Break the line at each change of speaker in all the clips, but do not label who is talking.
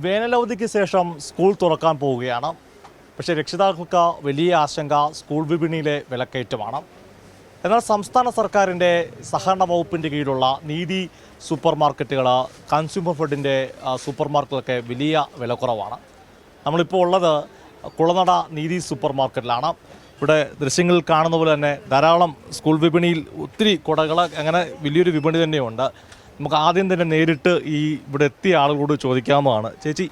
വേനലവധിക്ക് ശേഷം സ്കൂൾ തുറക്കാൻ പോവുകയാണ്. പക്ഷേ രക്ഷിതാക്കൾക്ക് വലിയ ആശങ്ക സ്കൂൾ വിപണിയിലെ വിലക്കയറ്റമാണ്. എന്നാൽ സംസ്ഥാന സർക്കാരിൻ്റെ സഹകരണ വകുപ്പിൻ്റെ കീഴിലുള്ള നീതി സൂപ്പർ മാർക്കറ്റുകൾ, കൺസ്യൂമർ ഫെഡിൻ്റെ സൂപ്പർ മാർക്കറ്റൊക്കെ വലിയ വിലക്കുറവാണ്. നമ്മളിപ്പോൾ ഉള്ളത് കുളനട നീതി സൂപ്പർ മാർക്കറ്റിലാണ്. ഇവിടെ ദൃശ്യങ്ങളിൽ കാണുന്ന പോലെ തന്നെ ധാരാളം സ്കൂൾ വിപണിയിൽ ഒത്തിരി കുടകൾ, അങ്ങനെ വലിയൊരു വിപണി തന്നെയുണ്ട്. നമുക്ക് ആദ്യം തന്നെ നേരിട്ട് ഇവിടെ എത്തിയ ആളുകളോട് ചോദിക്കാവുന്നതാണ്. ചേച്ചി,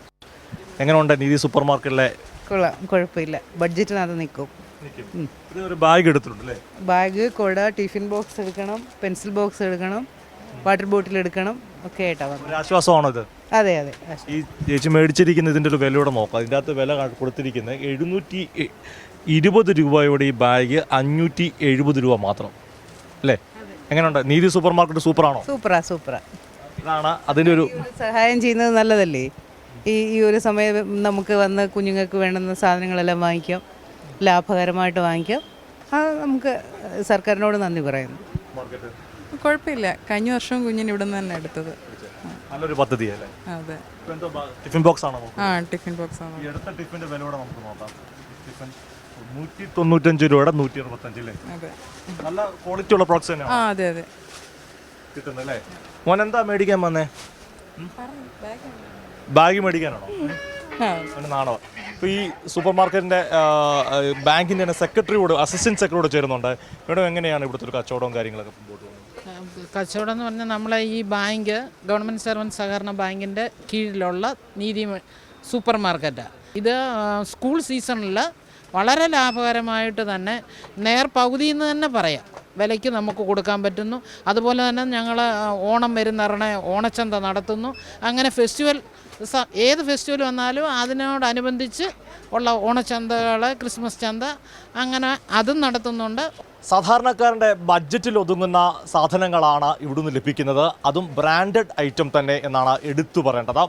എങ്ങനെയുണ്ട് നീതി സൂപ്പർ മാർക്കറ്റിലെ?
കുഴപ്പമില്ല, ബഡ്ജറ്റിനകത്ത് നിൽക്കും.
ഒരു ബാഗ് എടുത്തിട്ടുണ്ടല്ലേ?
ബാഗ്, കുട, ടിഫിൻ ബോക്സ് എടുക്കണം, പെൻസിൽ ബോക്സ് എടുക്കണം, വാട്ടർ ബോട്ടിൽ എടുക്കണം, ഒക്കെ ആയിട്ടാണ്.
ഒരു ആശ്വാസമാണോ ഇത്?
അതെ അതെ.
ഈ ചേച്ചി മേടിച്ചിരിക്കുന്ന ഇതിൻ്റെ ഒരു വിലയോടെ നോക്കാം. ഇതിൻ്റെ അകത്ത് വില കൊടുത്തിരിക്കുന്നത് 720 രൂപയോടെ ഈ ബാഗ് 570 രൂപ മാത്രം അല്ലേ? എങ്ങനെയുണ്ട്? നീതി സൂപ്പർ മാർക്കറ്റ് സൂപ്പറാണോ?
സൂപ്പറാ.
ഇതാണ് അതിൻ്റെ ഒരു
സഹായം ചെയ്യുന്നത് നല്ലതല്ലേ? ഈ ഒരു സമയം നമുക്ക് വന്ന് കുഞ്ഞുങ്ങൾക്ക് വേണ്ടുന്ന സാധനങ്ങളെല്ലാം വാങ്ങിക്കാം, ലാഭകരമായിട്ട് വാങ്ങിക്കാം. അത് നമുക്ക് സർക്കാരിനോട് നന്ദി പറയുന്നു.
കുഴപ്പമില്ല, കഴിഞ്ഞ വർഷം കുഞ്ഞിന് ഇവിടെ നിന്ന് തന്നെ എടുത്തത്.
നല്ലൊരു പദ്ധതിയല്ലേ?
അതെ.
ടിഫിൻ ബോക്സ് ആണോ?
ടിഫിൻ ബോക്സ് ആണ്.
എടുത്ത ടിഫിൻ്റെ വിലയോടെ നമുക്ക് നോക്കാം. ടിഫിൻ 195 രൂപയുടെ 125 അല്ലേ?
അതെ.
നല്ല ക്വാളിറ്റി ഉള്ള പ്രോഡക്ട്സ് തന്നെയാണ്.
അതെ അതെ.
കിട്ടുന്നല്ലേ? മോൻ എന്താ മേടിക്കാൻ വന്നേ? ബാഗ് മേടിക്കാനാണോ? നാണോ? ഇപ്പോൾ ഈ സൂപ്പർ മാർക്കറ്റിൻ്റെ ബാങ്കിൻ്റെ തന്നെ സെക്രട്ടറിയോട്, അസിസ്റ്റൻറ്റ് സെക്രട്ടറിയോട് ചേരുന്നുണ്ട്. ഇവിടെ എങ്ങനെയാണ് ഇവിടുത്തെ ഒരു കച്ചവടവും കാര്യങ്ങളൊക്കെ മുമ്പോട്ട് പോകുന്നത്?
കച്ചവടം എന്ന് പറഞ്ഞാൽ നമ്മളെ ഈ ബാങ്ക് ഗവൺമെൻറ് സർവൻറ്റ് സഹകരണ ബാങ്കിൻ്റെ കീഴിലുള്ള നീതി സൂപ്പർ മാർക്കറ്റാണ്. ഇത് സ്കൂൾ സീസണിൽ വളരെ ലാഭകരമായിട്ട് തന്നെ നേർപകുതി എന്ന് തന്നെ പറയാം വിലയ്ക്ക് നമുക്ക് കൊടുക്കാൻ പറ്റുന്നു. അതുപോലെ തന്നെ ഞങ്ങൾ ഓണം വരുന്നറിഞ്ഞ ഓണച്ചന്ത നടത്തുന്നു. അങ്ങനെ ഫെസ്റ്റിവൽ, ഏത് ഫെസ്റ്റിവൽ വന്നാലും അതിനോടനുബന്ധിച്ച് ഉള്ള ഓണച്ചന്തകൾ, ക്രിസ്മസ് ചന്ത, അങ്ങനെ അതും നടത്തുന്നുണ്ട്.
സാധാരണക്കാരൻ്റെ ബഡ്ജറ്റിൽ ഒതുങ്ങുന്ന സാധനങ്ങളാണ് ഇവിടുന്ന് ലഭിക്കുന്നത്. അതും ബ്രാൻഡഡ് ഐറ്റം തന്നെ എന്നാണ് എടുത്തു പറയേണ്ടത്.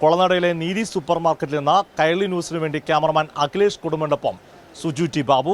കുളനടയിലെ നീതി സൂപ്പർ മാർക്കറ്റിൽ നിന്ന് കൈരളി ന്യൂസിനു വേണ്ടി ക്യാമറമാൻ അഖിലേഷ് കുടുംബനൊപ്പം സുജു ടി ബാബു.